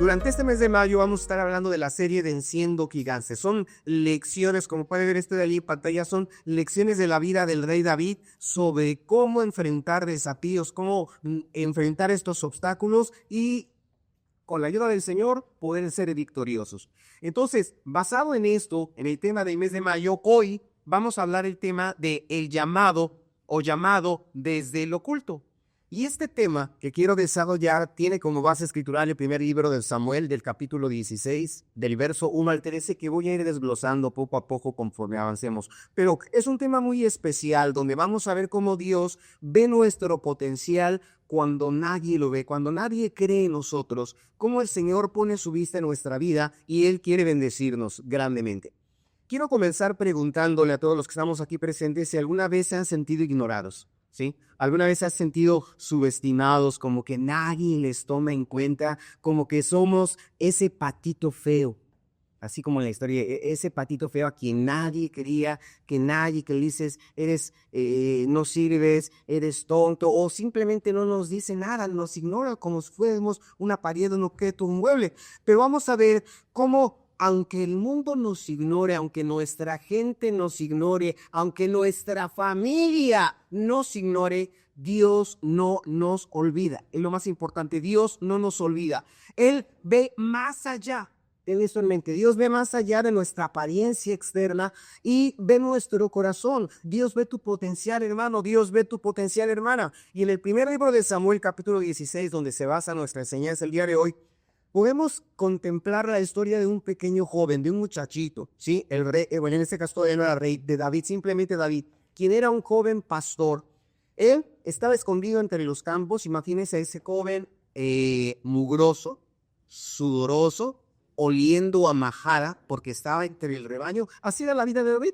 Durante este mes de mayo vamos a estar hablando de la serie de Enciendo Gigantes. Son lecciones, como puede ver de allí en pantalla, son lecciones de la vida del rey David sobre cómo enfrentar desafíos, cómo enfrentar estos obstáculos y con la ayuda del Señor poder ser victoriosos. Entonces, basado en esto, en el tema del mes de mayo, hoy vamos a hablar el tema de el llamado o llamado desde el oculto. Y este tema que quiero desarrollar tiene como base escritural el primer libro de Samuel, del capítulo 16, del verso 1 al 13, que voy a ir desglosando poco a poco conforme avancemos. Pero es un tema muy especial donde vamos a ver cómo Dios ve nuestro potencial cuando nadie lo ve, cuando nadie cree en nosotros, cómo el Señor pone su vista en nuestra vida y Él quiere bendecirnos grandemente. Quiero comenzar preguntándole a todos los que estamos aquí presentes si alguna vez se han sentido ignorados. ¿Sí? ¿Alguna vez has sentido subestimados, como que nadie les toma en cuenta, como que somos ese patito feo? Así como en la historia, ese patito feo a quien nadie quería, que le dices, no sirves, eres tonto, o simplemente no nos dice nada, nos ignora como si fuéramos una pared, un objeto, un mueble. Pero vamos a ver cómo, aunque el mundo nos ignore, aunque nuestra gente nos ignore, aunque nuestra familia nos ignore, Dios no nos olvida. Es lo más importante, Dios no nos olvida. Él ve más allá. Ten eso en mente. Dios ve más allá de nuestra apariencia externa y ve nuestro corazón. Dios ve tu potencial, hermano. Dios ve tu potencial, hermana. Y en el primer libro de Samuel, capítulo 16, donde se basa nuestra enseñanza el día de hoy, podemos contemplar la historia de un pequeño joven, de un muchachito, ¿sí? El rey, bueno, en este caso todavía no era rey, de David, simplemente David, quien era un joven pastor. Él estaba escondido entre los campos. Imagínense ese joven mugroso, sudoroso, oliendo a majada, porque estaba entre el rebaño. Así era la vida de David.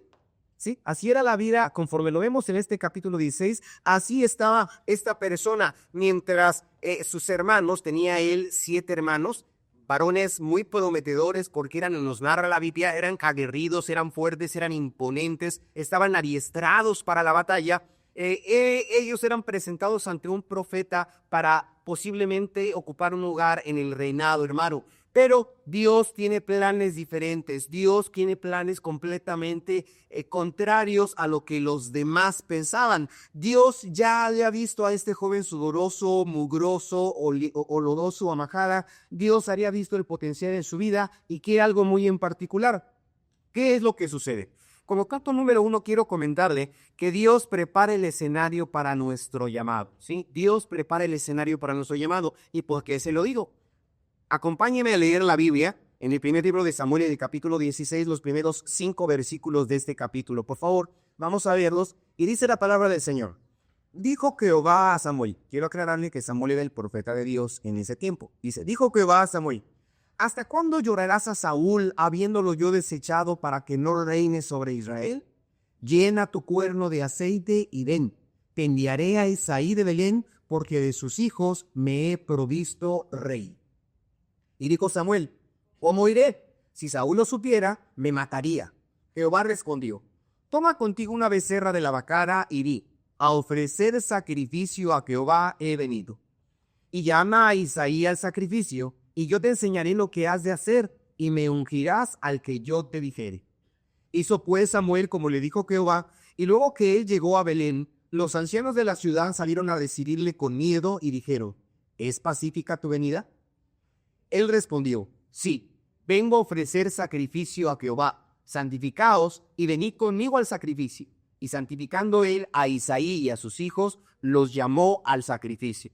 ¿Sí? Así era la vida, conforme lo vemos en este capítulo 16, así estaba esta persona, mientras sus hermanos, tenía él 7 hermanos, varones muy prometedores, porque nos narra la Biblia, eran aguerridos, eran fuertes, eran imponentes, estaban adiestrados para la batalla. Ellos eran presentados ante un profeta para posiblemente ocupar un lugar en el reinado, hermano. Pero Dios tiene planes diferentes. Dios tiene planes completamente contrarios a lo que los demás pensaban. Dios ya había visto a este joven sudoroso, mugroso, oloroso, amajada. Dios había visto el potencial en su vida y quiere algo muy en particular. ¿Qué es lo que sucede? Como canto número 1, quiero comentarle que Dios prepara el escenario para nuestro llamado. ¿Sí? Dios prepara el escenario para nuestro llamado. ¿Y por qué se lo digo? Acompáñeme a leer la Biblia en el primer libro de Samuel, en el capítulo 16, los primeros 5 versículos de este capítulo. Por favor, vamos a verlos. Y dice la palabra del Señor. Dijo Jehová a Samuel. Quiero aclararle que Samuel era el profeta de Dios en ese tiempo. Dice, dijo Jehová a Samuel, ¿hasta cuándo llorarás a Saúl, habiéndolo yo desechado para que no reine sobre Israel? Llena tu cuerno de aceite y ven. Te enviaré a Isaí de Belén, porque de sus hijos me he provisto rey. Y dijo Samuel, ¿cómo iré? Si Saúl lo supiera, me mataría. Jehová respondió, toma contigo una becerra de la vacada y di, a ofrecer sacrificio a Jehová he venido. Y llama a Isaí al sacrificio, y yo te enseñaré lo que has de hacer, y me ungirás al que yo te dijere. Hizo pues Samuel como le dijo Jehová, y luego que él llegó a Belén, los ancianos de la ciudad salieron a recibirle con miedo y dijeron, ¿es pacífica tu venida? Él respondió, sí, vengo a ofrecer sacrificio a Jehová, santificaos y venid conmigo al sacrificio. Y santificando él a Isaí y a sus hijos, los llamó al sacrificio.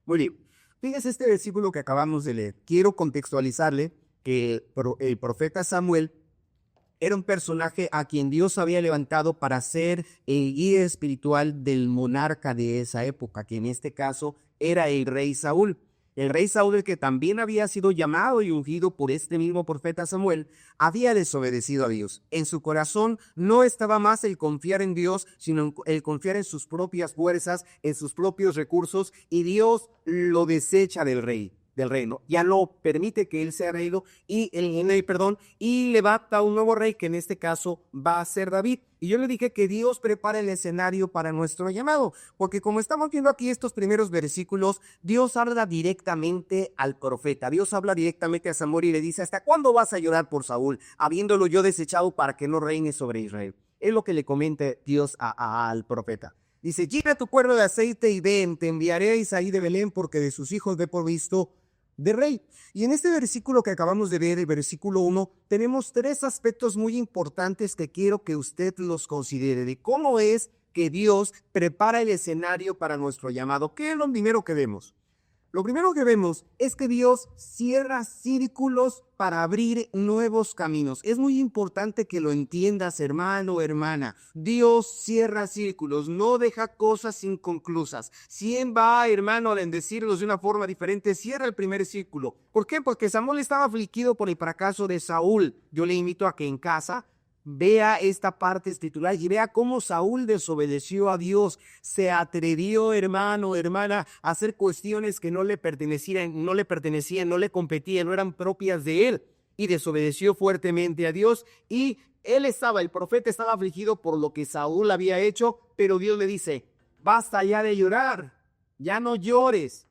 Muy bien, fíjese este versículo que acabamos de leer. Quiero contextualizarle que el profeta Samuel era un personaje a quien Dios había levantado para ser el guía espiritual del monarca de esa época, que en este caso era el rey Saúl. El rey Saúl, el que también había sido llamado y ungido por este mismo profeta Samuel, había desobedecido a Dios. En su corazón no estaba más el confiar en Dios, sino el confiar en sus propias fuerzas, en sus propios recursos, y Dios lo desecha del rey. del reino, ya no permite que él sea rey y levanta a un nuevo rey que en este caso va a ser David. Y yo le dije que Dios prepara el escenario para nuestro llamado, porque como estamos viendo aquí estos primeros versículos, Dios habla directamente al profeta, Dios habla directamente a Samuel y le dice: ¿hasta cuándo vas a llorar por Saúl, habiéndolo yo desechado para que no reine sobre Israel? Es lo que le comenta Dios al profeta. Dice: llena tu cuerno de aceite y ven, te enviaré a Isaí de Belén, porque de sus hijos ve provisto de rey. Y en este versículo que acabamos de ver, el versículo 1, tenemos tres aspectos muy importantes que quiero que usted los considere, de cómo es que Dios prepara el escenario para nuestro llamado. ¿Qué es lo primero que vemos? Lo primero que vemos es que Dios cierra círculos para abrir nuevos caminos. Es muy importante que lo entiendas, hermano o hermana. Dios cierra círculos, no deja cosas inconclusas. Si él va, hermano, al decirlos de una forma diferente, cierra el primer círculo. ¿Por qué? Porque Samuel estaba afligido por el fracaso de Saúl. Yo le invito a que en casa vea esta parte titular y vea cómo Saúl desobedeció a Dios, se atrevió, hermano, hermana, a hacer cuestiones que no le pertenecían, no le competían, no eran propias de él, y desobedeció fuertemente a Dios. Y el profeta estaba afligido por lo que Saúl había hecho, pero Dios le dice: basta ya de llorar, ya no llores.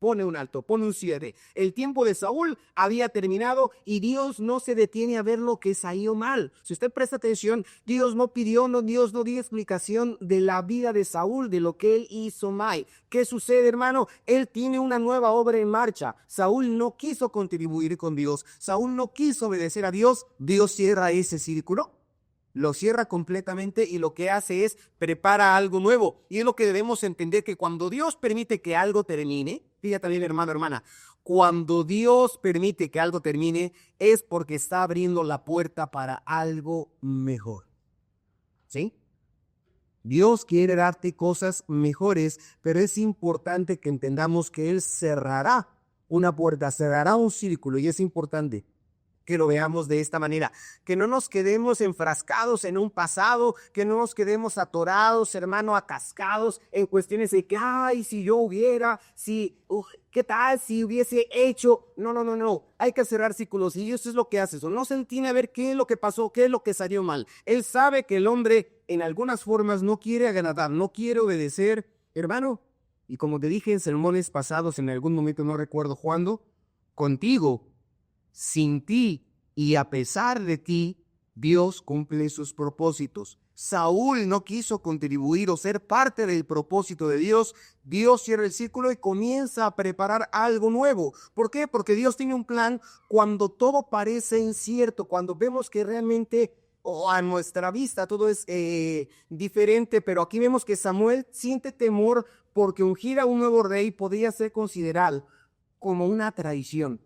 Pone un alto, pone un cierre. El tiempo de Saúl había terminado y Dios no se detiene a ver lo que salió mal. Si usted presta atención, Dios no dio explicación de la vida de Saúl, de lo que él hizo mal. ¿Qué sucede, hermano? Él tiene una nueva obra en marcha. Saúl no quiso contribuir con Dios. Saúl no quiso obedecer a Dios. Dios cierra ese círculo. Lo cierra completamente y lo que hace es prepara algo nuevo. Y es lo que debemos entender, que cuando Dios permite que algo termine, fíjate bien, hermano, hermana, cuando Dios permite que algo termine es porque está abriendo la puerta para algo mejor. ¿Sí? Dios quiere darte cosas mejores, pero es importante que entendamos que Él cerrará una puerta, cerrará un círculo, y es importante que lo veamos de esta manera, que no nos quedemos enfrascados en un pasado, que no nos quedemos atorados, hermano, atascados en cuestiones de que, ay, si yo hubiera, ¿qué tal si hubiese hecho? No, hay que cerrar círculos, y eso es lo que hace eso. No se entiende a ver qué es lo que pasó, qué es lo que salió mal. Él sabe que el hombre en algunas formas no quiere agradar, no quiere obedecer, hermano, y como te dije en sermones pasados, en algún momento no recuerdo cuándo, contigo, sin ti y a pesar de ti, Dios cumple sus propósitos. Saúl no quiso contribuir o ser parte del propósito de Dios. Dios cierra el círculo y comienza a preparar algo nuevo. ¿Por qué? Porque Dios tiene un plan cuando todo parece incierto, cuando vemos que realmente a nuestra vista todo es diferente. Pero aquí vemos que Samuel siente temor porque ungir a un nuevo rey podría ser considerado como una traición.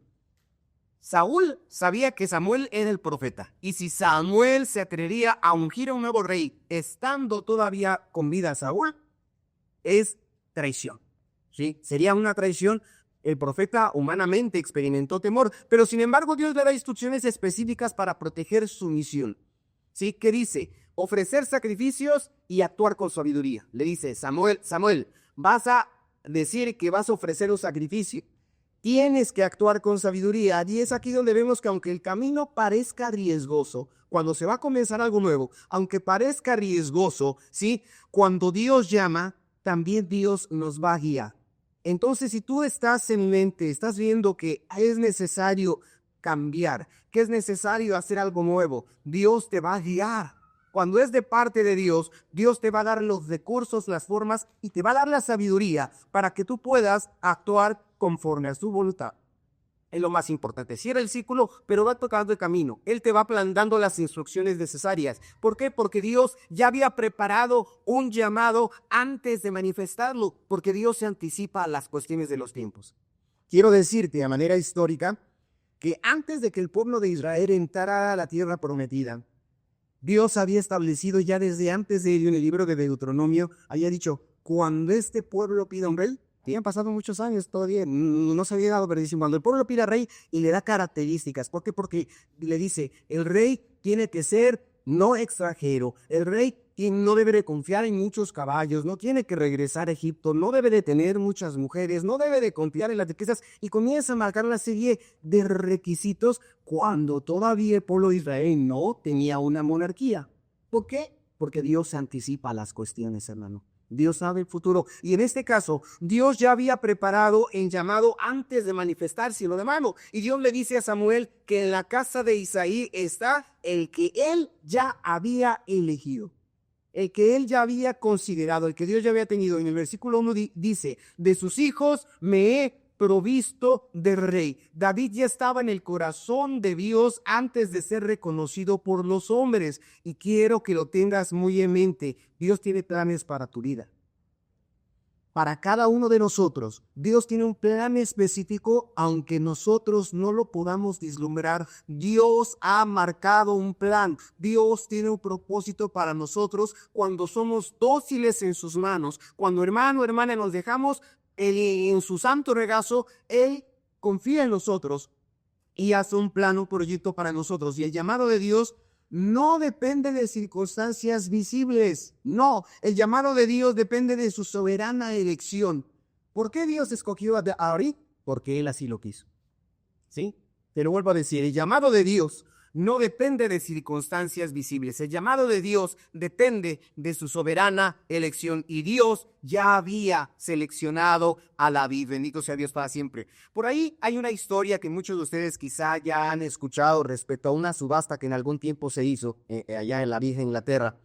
Saúl sabía que Samuel era el profeta, y si Samuel se atrevería a ungir a un nuevo rey estando todavía con vida Saúl, es traición. ¿Sí? Sería una traición. El profeta humanamente experimentó temor, pero sin embargo Dios le da instrucciones específicas para proteger su misión. ¿Sí? ¿Qué dice? Ofrecer sacrificios y actuar con sabiduría. Le dice: Samuel, vas a decir que vas a ofrecer un sacrificio. Tienes que actuar con sabiduría. Y es aquí donde vemos que aunque el camino parezca riesgoso, cuando se va a comenzar algo nuevo, aunque parezca riesgoso, ¿sí? Cuando Dios llama, también Dios nos va a guiar. Entonces, si tú estás en mente, estás viendo que es necesario cambiar, que es necesario hacer algo nuevo, Dios te va a guiar. Cuando es de parte de Dios, Dios te va a dar los recursos, las formas y te va a dar la sabiduría para que tú puedas actuar conforme a su voluntad. Es lo más importante. Cierra el círculo, pero va tocando el camino. Él te va dando las instrucciones necesarias. ¿Por qué? Porque Dios ya había preparado un llamado antes de manifestarlo, porque Dios se anticipa a las cuestiones de los tiempos. Quiero decirte de manera histórica que antes de que el pueblo de Israel entrara a la tierra prometida, Dios había establecido ya desde antes de ello, en el libro de Deuteronomio, había dicho: cuando este pueblo pida un rey, habían pasado muchos años todavía, no se había dado, pero dice: cuando el pueblo pida rey, y le da características. ¿Por qué? Porque le dice: el rey tiene que ser no extranjero, el rey no debe de confiar en muchos caballos, no tiene que regresar a Egipto, no debe de tener muchas mujeres, no debe de confiar en las riquezas, y comienza a marcar una serie de requisitos cuando todavía el pueblo de Israel no tenía una monarquía. ¿Por qué? Porque Dios se anticipa a las cuestiones, hermano. Dios sabe el futuro. Y en este caso, Dios ya había preparado el llamado antes de manifestarse lo demás. Y Dios le dice a Samuel que en la casa de Isaí está el que él ya había elegido, el que él ya había considerado, el que Dios ya había tenido. En el versículo 1 dice, de sus hijos me he provisto de rey. David ya estaba en el corazón de Dios antes de ser reconocido por los hombres. Y quiero que lo tengas muy en mente. Dios tiene planes para tu vida. Para cada uno de nosotros, Dios tiene un plan específico, aunque nosotros no lo podamos vislumbrar. Dios ha marcado un plan. Dios tiene un propósito para nosotros cuando somos dóciles en sus manos. Cuando hermano, hermana, nos dejamos en su santo regazo, Él confía en nosotros y hace un plan, un proyecto para nosotros. Y el llamado de Dios no depende de circunstancias visibles. No, el llamado de Dios depende de su soberana elección. ¿Por qué Dios escogió a David? Porque Él así lo quiso. ¿Sí? Te lo vuelvo a decir, el llamado de Dios no depende de circunstancias visibles. El llamado de Dios depende de su soberana elección. Y Dios ya había seleccionado a David. Bendito sea Dios para siempre. Por ahí hay una historia que muchos de ustedes quizá ya han escuchado respecto a una subasta que en algún tiempo se hizo allá en la vieja Inglaterra.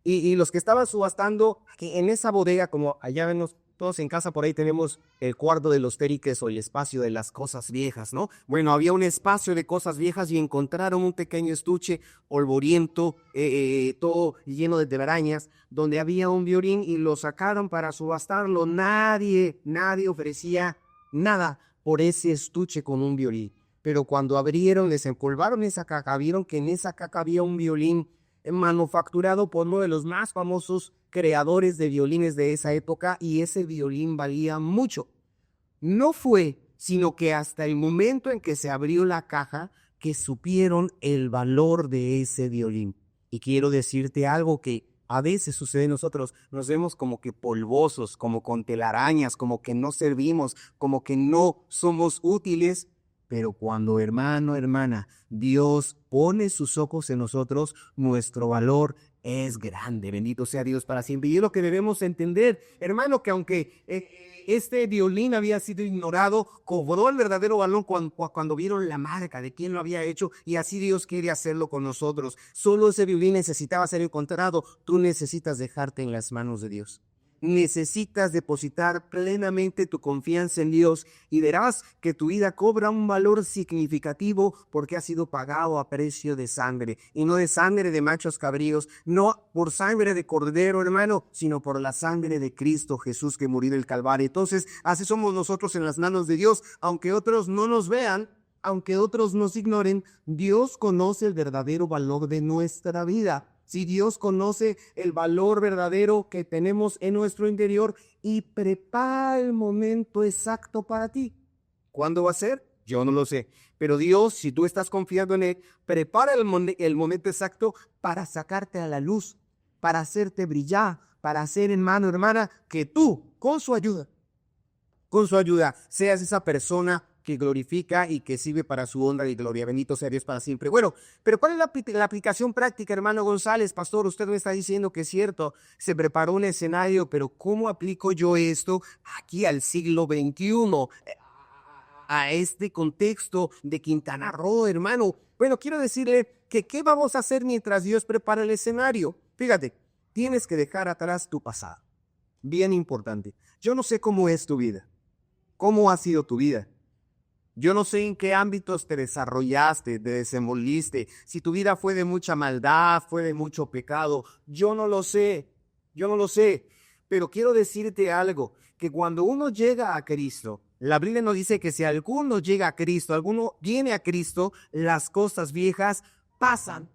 Y los que estaban subastando, que en esa bodega, como allá vemos todos en casa, por ahí tenemos el cuarto de los teriques o el espacio de las cosas viejas, ¿no? Bueno, había un espacio de cosas viejas y encontraron un pequeño estuche polvoriento, todo lleno de telarañas, donde había un violín y lo sacaron para subastarlo. Nadie ofrecía nada por ese estuche con un violín. Pero cuando abrieron, desempolvaron esa caja, vieron que en esa caja había un violín manufacturado por uno de los más famosos creadores de violines de esa época, y ese violín valía mucho. No fue sino que hasta el momento en que se abrió la caja que supieron el valor de ese violín. Y quiero decirte algo que a veces sucede en nosotros, nos vemos como que polvosos, como con telarañas, como que no servimos, como que no somos útiles. Pero cuando, hermano, hermana, Dios pone sus ojos en nosotros, nuestro valor es grande. Bendito sea Dios para siempre. Y es lo que debemos entender, hermano, que aunque este violín había sido ignorado, cobró el verdadero valor cuando vieron la marca de quién lo había hecho, y así Dios quiere hacerlo con nosotros. Solo ese violín necesitaba ser encontrado. Tú necesitas dejarte en las manos de Dios. Necesitas depositar plenamente tu confianza en Dios y verás que tu vida cobra un valor significativo porque ha sido pagado a precio de sangre, y no de sangre de machos cabríos, no por sangre de cordero, hermano, sino por la sangre de Cristo Jesús que murió en el Calvario. Entonces, así somos nosotros en las manos de Dios. Aunque otros no nos vean, aunque otros nos ignoren, Dios conoce el verdadero valor de nuestra vida. Si Dios conoce el valor verdadero que tenemos en nuestro interior y prepara el momento exacto para ti. ¿Cuándo va a ser? Yo no lo sé. Pero Dios, si tú estás confiando en Él, prepara el momento exacto para sacarte a la luz, para hacerte brillar, para hacer, hermano, hermana, que tú, con su ayuda, seas esa persona que glorifica y que sirve para su honra y gloria. Bendito sea Dios para siempre. Bueno, pero ¿cuál es la aplicación práctica, hermano González? Pastor, usted me está diciendo que es cierto, se preparó un escenario, pero ¿cómo aplico yo esto aquí al siglo XXI? A este contexto de Quintana Roo, hermano. Bueno, quiero decirle que ¿qué vamos a hacer mientras Dios prepara el escenario? Fíjate, tienes que dejar atrás tu pasado. Bien importante. Yo no sé cómo es tu vida. ¿Cómo ha sido tu vida? Yo no sé en qué ámbitos te desarrollaste, te desenvolviste, si tu vida fue de mucha maldad, fue de mucho pecado. Yo no lo sé, pero quiero decirte algo, que cuando uno llega a Cristo, la Biblia nos dice que si alguno llega a Cristo, alguno viene a Cristo, las cosas viejas pasan.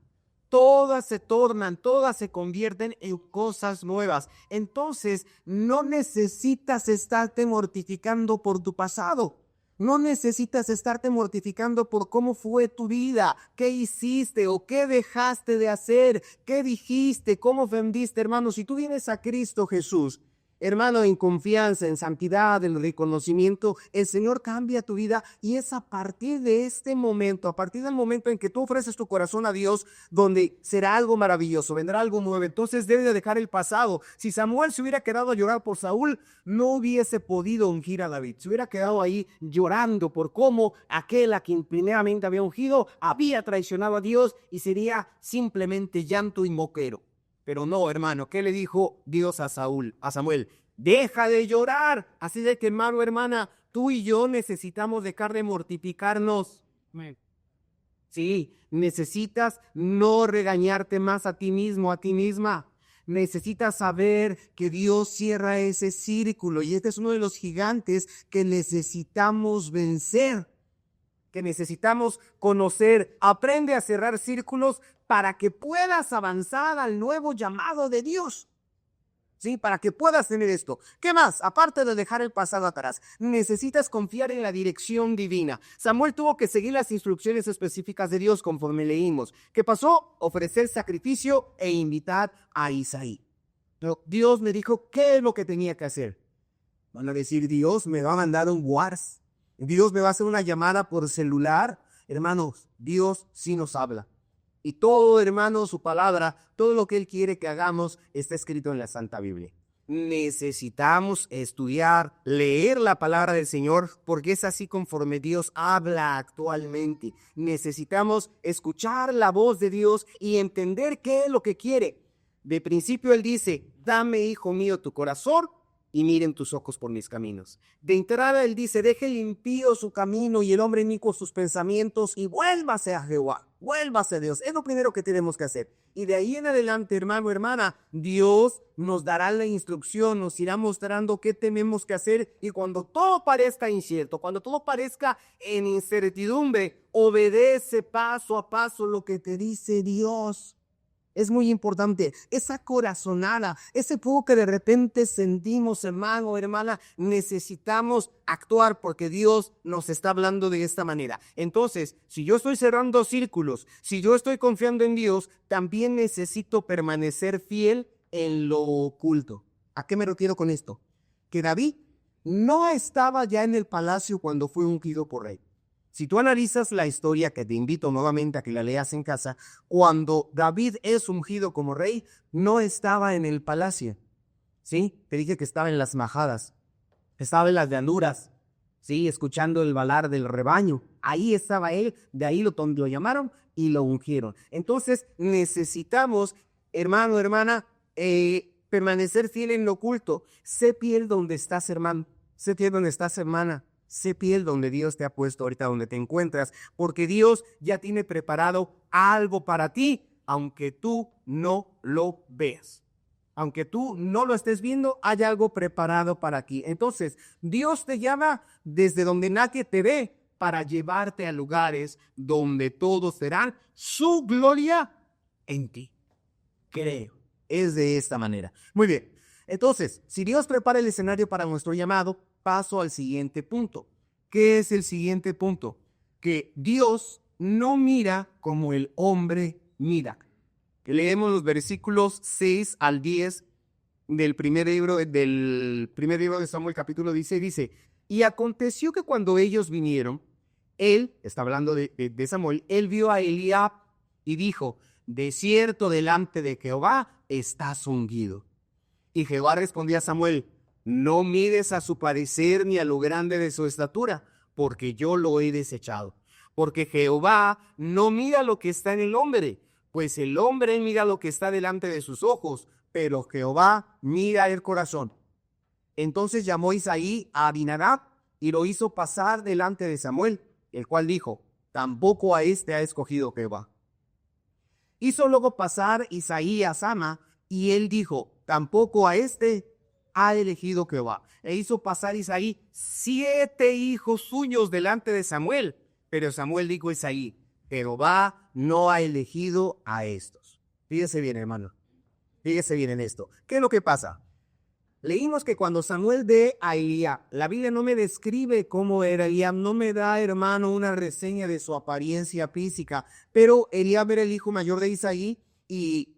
Todas se tornan, todas se convierten en cosas nuevas. Entonces, no necesitas estarte mortificando por tu pasado. No necesitas estarte mortificando por cómo fue tu vida, qué hiciste o qué dejaste de hacer, qué dijiste, cómo ofendiste, hermano. Si tú vienes a Cristo Jesús, hermano, en confianza, en santidad, en reconocimiento, el Señor cambia tu vida y es a partir de este momento, a partir del momento en que tú ofreces tu corazón a Dios, donde será algo maravilloso, vendrá algo nuevo. Entonces debe de dejar el pasado. Si Samuel se hubiera quedado a llorar por Saúl, no hubiese podido ungir a David. Se hubiera quedado ahí llorando por cómo aquel a quien primeramente había ungido había traicionado a Dios y sería simplemente llanto y moquero. Pero no, hermano, ¿qué le dijo Dios a Samuel? Deja de llorar. Así de que, hermano, hermana, tú y yo necesitamos dejar de mortificarnos. Sí, necesitas no regañarte más a ti mismo, a ti misma. Necesitas saber que Dios cierra ese círculo y este es uno de los gigantes que necesitamos vencer, que necesitamos conocer. Aprende a cerrar círculos para que puedas avanzar al nuevo llamado de Dios. Sí, para que puedas tener esto. ¿Qué más? Aparte de dejar el pasado atrás, necesitas confiar en la dirección divina. Samuel tuvo que seguir las instrucciones específicas de Dios conforme leímos. ¿Qué pasó? Ofrecer sacrificio e invitar a Isaí. Pero Dios le dijo qué es lo que tenía que hacer. Van a decir, Dios me va a mandar un WhatsApp. Dios me va a hacer una llamada por celular. Hermanos, Dios sí nos habla. Y todo, hermano, su palabra, todo lo que Él quiere que hagamos está escrito en la Santa Biblia. Necesitamos estudiar, leer la palabra del Señor, porque es así conforme Dios habla actualmente. Necesitamos escuchar la voz de Dios y entender qué es lo que quiere. De principio Él dice, dame, hijo mío, tu corazón y miren tus ojos por mis caminos. De entrada Él dice, deje el impío su camino y el hombre inicuo sus pensamientos y vuélvase a Jehová, vuélvase a Dios. Es lo primero que tenemos que hacer. Y de ahí en adelante, hermano, hermana, Dios nos dará la instrucción, nos irá mostrando qué tenemos que hacer. Y cuando todo parezca incierto, cuando todo parezca en incertidumbre, obedece paso a paso lo que te dice Dios. Es muy importante, esa corazonada, ese fuego que de repente sentimos, hermano, hermana, necesitamos actuar porque Dios nos está hablando de esta manera. Entonces, si yo estoy cerrando círculos, si yo estoy confiando en Dios, también necesito permanecer fiel en lo oculto. ¿A qué me refiero con esto? Que David no estaba ya en el palacio cuando fue ungido por rey. Si tú analizas la historia, que te invito nuevamente a que la leas en casa, cuando David es ungido como rey, no estaba en el palacio, ¿sí? Te dije que estaba en las majadas, estaba en las llanuras, ¿sí? Escuchando el balar del rebaño. Ahí estaba él, de ahí lo llamaron y lo ungieron. Entonces necesitamos, hermano, hermana, permanecer fiel en lo oculto. Sé fiel donde estás, hermano. Sé fiel donde estás, hermana. Sé fiel donde Dios te ha puesto ahorita donde te encuentras, porque Dios ya tiene preparado algo para ti, aunque tú no lo veas. Aunque tú no lo estés viendo, hay algo preparado para ti. Entonces, Dios te llama desde donde nadie te ve para llevarte a lugares donde todos verán su gloria en ti. Creo. Es de esta manera. Muy bien. Entonces, si Dios prepara el escenario para nuestro llamado, paso al siguiente punto. ¿Qué es el siguiente punto? Que Dios no mira como el hombre mira. Leemos los versículos 6 al 10 del primer libro de Samuel, capítulo 16, dice, y aconteció que cuando ellos vinieron, él, está hablando de Samuel, él vio a Eliab y dijo, de cierto delante de Jehová estás ungido. Y Jehová respondió a Samuel, no mires a su parecer ni a lo grande de su estatura, porque yo lo he desechado. Porque Jehová no mira lo que está en el hombre, pues el hombre mira lo que está delante de sus ojos, pero Jehová mira el corazón. Entonces llamó Isaí a Abinadab y lo hizo pasar delante de Samuel, el cual dijo, tampoco a este ha escogido Jehová. Hizo luego pasar Isaí a Sama, y él dijo, tampoco a este ha elegido Jehová. E hizo pasar Isaí 7 hijos suyos delante de Samuel. Pero Samuel dijo a Isaí, Jehová no ha elegido a estos. Fíjese bien, hermano. Fíjese bien en esto. ¿Qué es lo que pasa? Leímos que cuando Samuel ve a Eliab, la Biblia no me describe cómo era Eliab, no me da, hermano, una reseña de su apariencia física, pero Eliab era el hijo mayor de Isaí y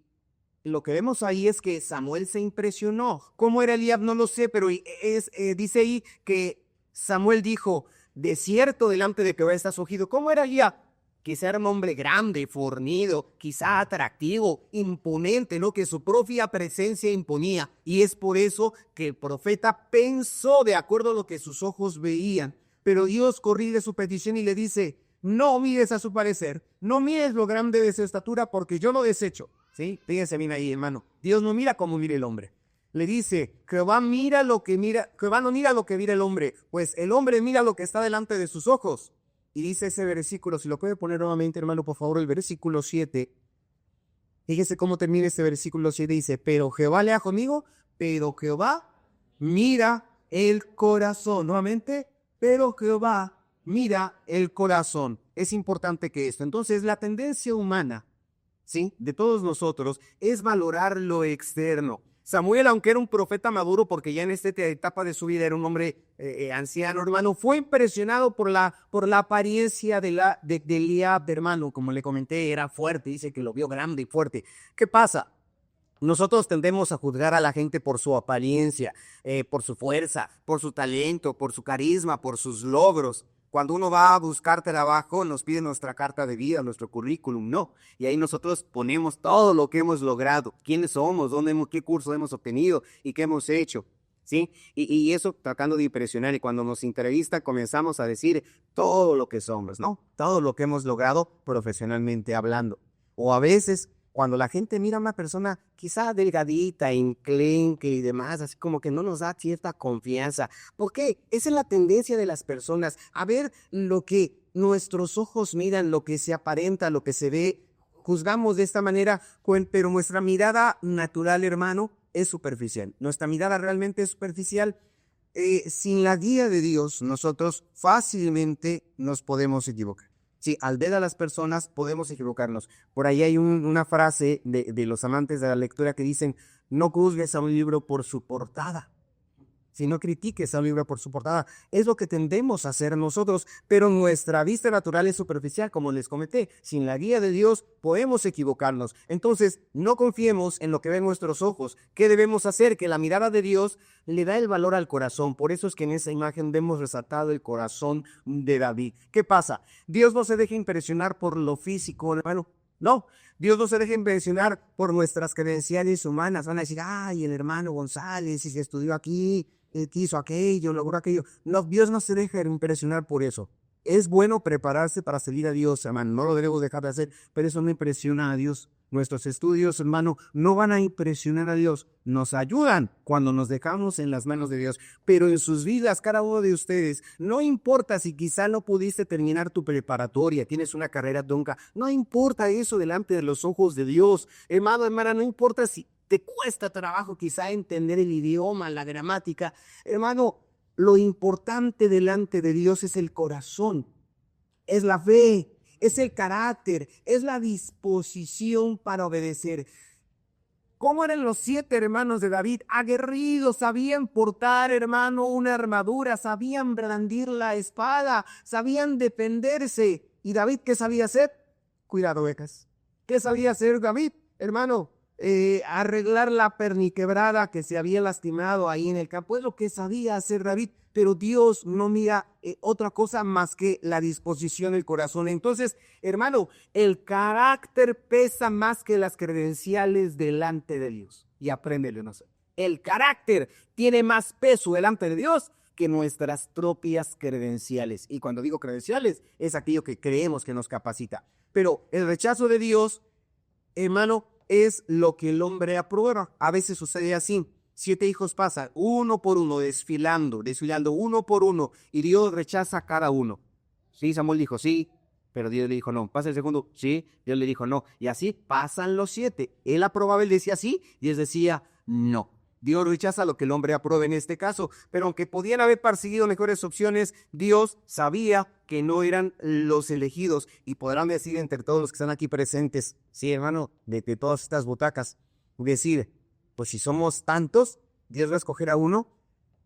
lo que vemos ahí es que Samuel se impresionó. ¿Cómo era Eliab? No lo sé, pero dice ahí que Samuel dijo, de cierto delante de Jehová estás ungido. ¿Cómo era Eliab? Quizá era un hombre grande, fornido, quizá atractivo, imponente, ¿no? Que su propia presencia imponía. Y es por eso que el profeta pensó de acuerdo a lo que sus ojos veían. Pero Dios corrige su petición y le dice, no mires a su parecer, no mires lo grande de su estatura porque yo lo desecho. ¿Sí? Fíjense bien ahí, hermano. Dios no mira como mira el hombre. Le dice, Jehová mira lo que mira, Jehová no mira lo que mira el hombre, pues el hombre mira lo que está delante de sus ojos. Y dice ese versículo, si lo puede poner nuevamente, hermano, por favor, el versículo 7. Fíjese cómo termina este versículo 7, dice, pero Jehová lea conmigo, pero Jehová mira el corazón. Nuevamente, pero Jehová mira el corazón. Es importante que esto. Entonces, la tendencia humana, ¿sí?, de todos nosotros, es valorar lo externo. Samuel, aunque era un profeta maduro, porque ya en esta etapa de su vida era un hombre anciano, hermano, fue impresionado por la apariencia de Eliab, hermano. Como le comenté, era fuerte, dice que lo vio grande y fuerte. ¿Qué pasa? Nosotros tendemos a juzgar a la gente por su apariencia, por su fuerza, por su talento, por su carisma, por sus logros. Cuando uno va a buscar trabajo, nos pide nuestra carta de vida, nuestro currículum, no. Y ahí nosotros ponemos todo lo que hemos logrado, quiénes somos, qué curso hemos obtenido y qué hemos hecho, ¿sí? Y eso tratando de impresionar. Y cuando nos entrevista comenzamos a decir todo lo que somos, ¿no? Todo lo que hemos logrado profesionalmente hablando. O a veces, cuando la gente mira a una persona quizá delgadita, enclenque y demás, así como que no nos da cierta confianza. ¿Por qué? Esa es la tendencia de las personas, a ver lo que nuestros ojos miran, lo que se aparenta, lo que se ve. Juzgamos de esta manera, pero nuestra mirada natural, hermano, es superficial. Nuestra mirada realmente es superficial. Sin la guía de Dios, nosotros fácilmente nos podemos equivocar. Sí, al ver a las personas podemos equivocarnos. Por ahí hay una frase de los amantes de la lectura que dicen, no juzgues a un libro por su portada, sino critiques a un libro por su portada. Es lo que tendemos a hacer nosotros, pero nuestra vista natural es superficial, como les comenté. Sin la guía de Dios podemos equivocarnos. Entonces, no confiemos en lo que ven nuestros ojos. ¿Qué debemos hacer? Que la mirada de Dios le da el valor al corazón. Por eso es que en esa imagen vemos resaltado el corazón de David. ¿Qué pasa? Dios no se deja impresionar por lo físico, hermano. No, Dios no se deja impresionar por nuestras credenciales humanas. Van a decir, ay, el hermano González, si se estudió aquí, hizo aquello, logró aquello. No, Dios no se deja impresionar por eso. Es bueno prepararse para servir a Dios, hermano. No lo debemos dejar de hacer, pero eso no impresiona a Dios. Nuestros estudios, hermano, no van a impresionar a Dios. Nos ayudan cuando nos dejamos en las manos de Dios. Pero en sus vidas, cada uno de ustedes, no importa si quizá no pudiste terminar tu preparatoria, tienes una carrera trunca, no importa eso delante de los ojos de Dios. Hermano, hermana, no importa si te cuesta trabajo quizá entender el idioma, la gramática. Hermano, lo importante delante de Dios es el corazón, es la fe, es el carácter, es la disposición para obedecer. ¿Cómo eran los 7 hermanos de David? Aguerridos, sabían portar, hermano, una armadura, sabían blandir la espada, sabían defenderse. ¿Y David qué sabía hacer? Cuidar ovejas. ¿Qué sabía hacer David, hermano? Arreglar la perniquebrada que se había lastimado ahí en el campo. Es lo que sabía hacer David. Pero Dios no mira otra cosa más que la disposición del corazón. Entonces, hermano, el carácter pesa más que las credenciales delante de Dios. Y apréndelo, no sé. El carácter tiene más peso delante de Dios que nuestras propias credenciales. Y cuando digo credenciales, es aquello que creemos que nos capacita. Pero el rechazo de Dios, hermano, es lo que el hombre aprueba. A veces sucede así. 7 hijos pasan, uno por uno, desfilando, uno por uno, y Dios rechaza a cada uno. Sí, Samuel dijo sí, pero Dios le dijo no. Pasa el segundo, sí, Dios le dijo no. Y así pasan los 7. Él aprobaba, él decía sí, y Dios decía no. Dios rechaza lo que el hombre aprueba en este caso, pero aunque podían haber perseguido mejores opciones, Dios sabía que no eran los elegidos, y podrán decir entre todos los que están aquí presentes, sí, hermano, de todas estas butacas, decir, pues si somos tantos, Dios va a escoger a uno.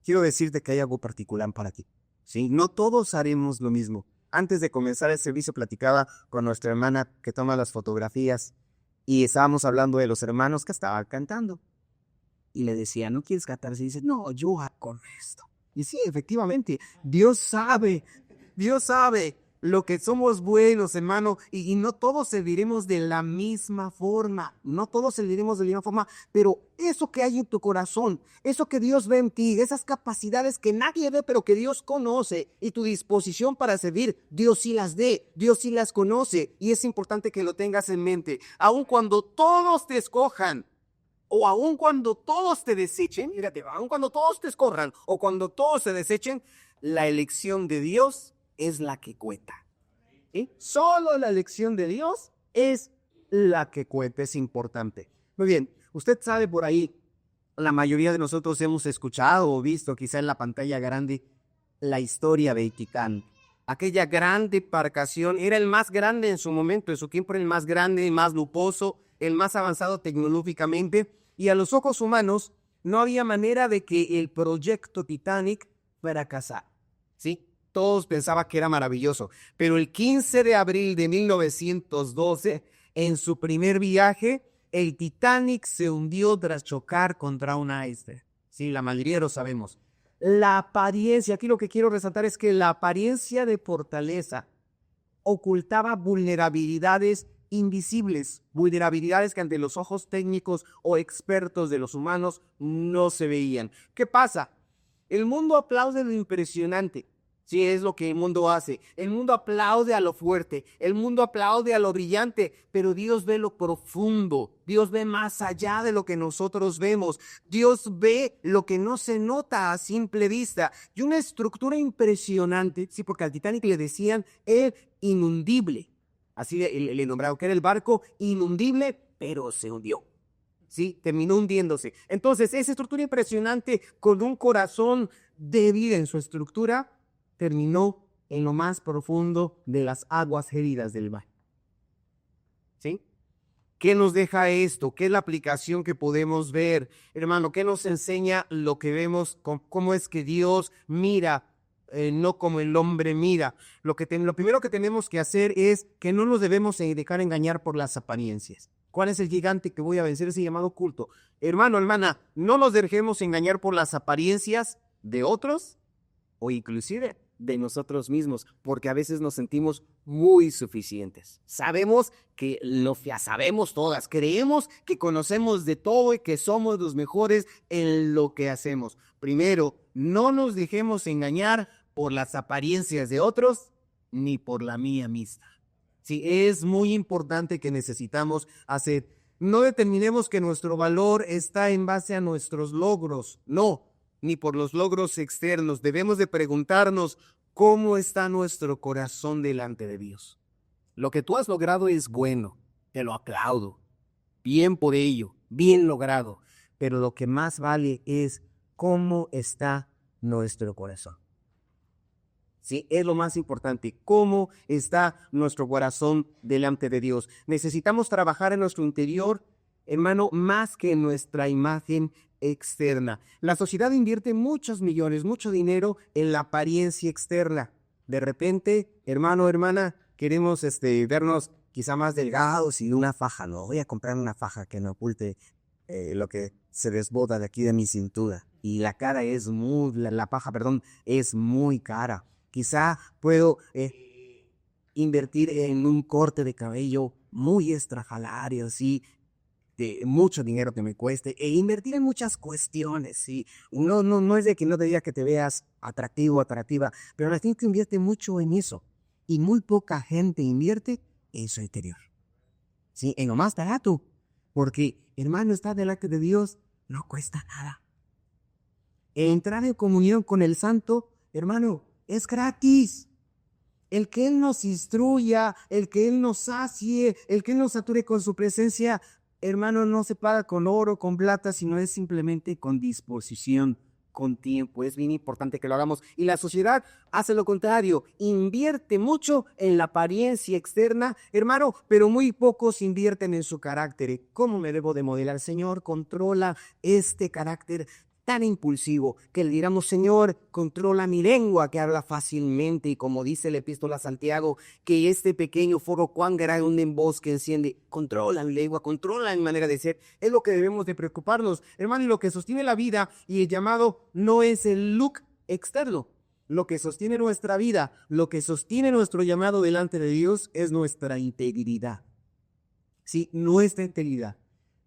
Quiero decirte que hay algo particular para ti. ¿Sí? No todos haremos lo mismo. Antes de comenzar el servicio platicaba con nuestra hermana que toma las fotografías y estábamos hablando de los hermanos que estaban cantando. Y le decía, ¿no quieres cantar? Y dice, no, yo hago esto. Y sí, efectivamente, Dios sabe lo que somos buenos, hermano, y no todos serviremos de la misma forma, no todos serviremos de la misma forma, pero eso que hay en tu corazón, eso que Dios ve en ti, esas capacidades que nadie ve, pero que Dios conoce, y tu disposición para servir, Dios sí las dé, Dios sí las conoce, y es importante que lo tengas en mente, aun cuando todos te escojan, o aun cuando todos te desechen, fíjate, aun cuando todos te escojan, o cuando todos se desechen, la elección de Dios es la que cuenta. ¿Sí? Solo la elección de Dios es la que cuenta, es importante. Muy bien, usted sabe por ahí, la mayoría de nosotros hemos escuchado o visto quizá en la pantalla grande la historia de Titán. Aquella grande embarcación era el más grande en su momento, en su tiempo era el más grande, el más lujoso, el más avanzado tecnológicamente, y a los ojos humanos no había manera de que el proyecto Titanic fracasara. ¿Sí? Todos pensaban que era maravilloso, pero el 15 de abril de 1912, en su primer viaje, el Titanic se hundió tras chocar contra un iceberg. Sí, la mayoría lo sabemos. La apariencia, aquí lo que quiero resaltar es que la apariencia de fortaleza ocultaba vulnerabilidades invisibles, vulnerabilidades que ante los ojos técnicos o expertos de los humanos no se veían. ¿Qué pasa? El mundo aplaude lo impresionante. Sí, es lo que el mundo hace. El mundo aplaude a lo fuerte, el mundo aplaude a lo brillante, pero Dios ve lo profundo, Dios ve más allá de lo que nosotros vemos, Dios ve lo que no se nota a simple vista. Y una estructura impresionante, sí, porque al Titanic le decían el inundible, así le nombraron que era el barco inundible, pero se hundió. Sí, terminó hundiéndose. Entonces, esa estructura impresionante con un corazón débil en su estructura, terminó en lo más profundo de las aguas gélidas del mar. ¿Sí? ¿Qué nos deja esto? ¿Qué es la aplicación que podemos ver? Hermano, ¿qué nos enseña lo que vemos? ¿Cómo es que Dios mira? No como el hombre mira. Lo primero que tenemos que hacer es que no nos debemos dejar engañar por las apariencias. ¿Cuál es el gigante que voy a vencer? Ese llamado culto. Hermano, hermana, no nos dejemos engañar por las apariencias de otros o inclusive de nosotros mismos, porque a veces nos sentimos muy suficientes. Sabemos que ya sabemos todas, creemos que conocemos de todo y que somos los mejores en lo que hacemos. Primero, no nos dejemos engañar por las apariencias de otros ni por la mía misma. Sí, es muy importante que necesitamos hacer. No determinemos que nuestro valor está en base a nuestros logros, no, ni por los logros externos. Debemos de preguntarnos cómo está nuestro corazón delante de Dios. Lo que tú has logrado es bueno, te lo aplaudo, bien por ello, bien logrado, pero lo que más vale es cómo está nuestro corazón. Sí, es lo más importante, cómo está nuestro corazón delante de Dios. Necesitamos trabajar en nuestro interior, hermano, más que en nuestra imagen externa. La sociedad invierte muchos millones, mucho dinero en la apariencia externa. De repente, hermano, hermana, queremos vernos quizá más delgados y una faja. No, voy a comprar una faja que no oculte lo que se desboda de aquí de mi cintura. Y la cara es la paja, perdón, es muy cara. Quizá puedo invertir en un corte de cabello muy estrafalario, ¿sí? De mucho dinero que me cueste, e invertir en muchas cuestiones, ¿sí? No es de que no te diga que te veas atractivo o atractiva, pero la gente invierte mucho en eso, y muy poca gente invierte en su interior, ¿sí? En lo más barato, porque, hermano, estar delante de Dios no cuesta nada. Entrar en comunión con el Santo, hermano, es gratis. El que Él nos instruya, el que Él nos sacie, el que Él nos sature con su presencia, hermano, no se paga con oro, con plata, sino es simplemente con disposición, con tiempo. Es bien importante que lo hagamos. Y la sociedad hace lo contrario, invierte mucho en la apariencia externa, hermano, pero muy pocos invierten en su carácter. ¿Cómo me debo de modelar? Señor, controla este carácter. tan impulsivo, que le diéramos, Señor, controla mi lengua, que habla fácilmente, y como dice la epístola a Santiago, que este pequeño fuego cuán grande en voz que enciende, controla mi lengua, controla mi manera de ser, es lo que debemos de preocuparnos, hermano, y lo que sostiene la vida y el llamado no es el look externo. Lo que sostiene nuestra vida, lo que sostiene nuestro llamado delante de Dios es nuestra integridad. Sí, nuestra integridad.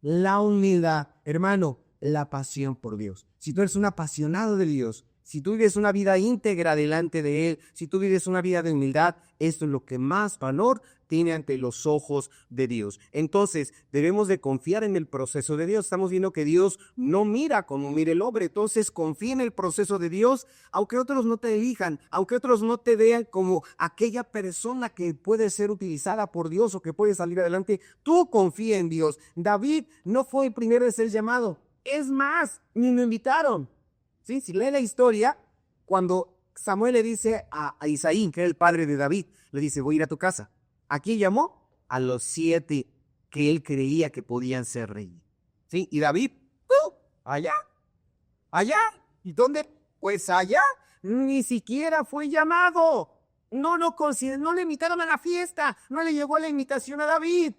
La humildad, hermano, la pasión por Dios. Si tú eres un apasionado de Dios, si tú vives una vida íntegra delante de Él, si tú vives una vida de humildad, esto es lo que más valor tiene ante los ojos de Dios. Entonces, debemos de confiar en el proceso de Dios. Estamos viendo que Dios no mira como mira el hombre. Entonces, confía en el proceso de Dios, aunque otros no te elijan, aunque otros no te vean como aquella persona que puede ser utilizada por Dios o que puede salir adelante. Tú confía en Dios. David no fue el primero de ser llamado. Es más, ni lo invitaron. ¿Sí? Si lee la historia, cuando Samuel le dice a Isaí, que era el padre de David, le dice, voy a ir a tu casa. ¿A quién llamó? A los 7 que él creía que podían ser reyes. ¿Sí? Y David, allá. ¿Y dónde? Pues allá. Ni siquiera fue llamado. No le invitaron a la fiesta. No le llegó la invitación a David.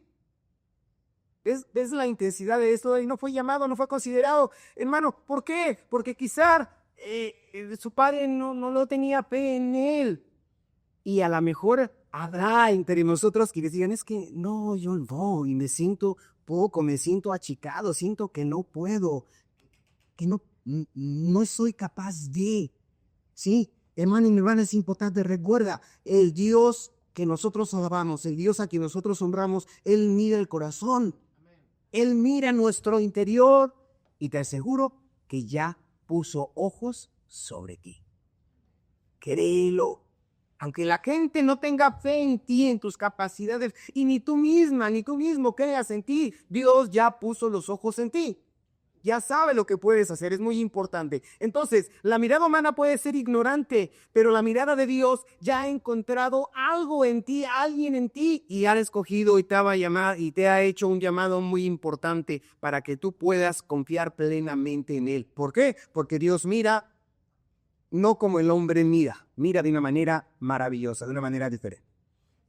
¿Ves la intensidad de esto? Y no fue llamado, no fue considerado. Hermano, ¿por qué? Porque quizá su padre no lo tenía fe en él. Y a lo mejor habrá entre nosotros que digan, es que no, yo no, y me siento poco, me siento achicado, siento que no puedo, que no soy capaz de. Sí, hermano y mi hermana, es importante, recuerda, el Dios que nosotros alabamos, el Dios a quien nosotros honramos, Él mira el corazón. Él mira nuestro interior y te aseguro que ya puso ojos sobre ti. Créelo. Aunque la gente no tenga fe en ti, en tus capacidades, y ni tú misma, ni tú mismo creas en ti, Dios ya puso los ojos en ti. Ya sabe lo que puedes hacer, es muy importante. Entonces, la mirada humana puede ser ignorante, pero la mirada de Dios ya ha encontrado algo en ti, alguien en ti, y ha escogido y te va a llamar y te ha hecho un llamado muy importante para que tú puedas confiar plenamente en Él. ¿Por qué? Porque Dios mira no como el hombre mira de una manera maravillosa, de una manera diferente.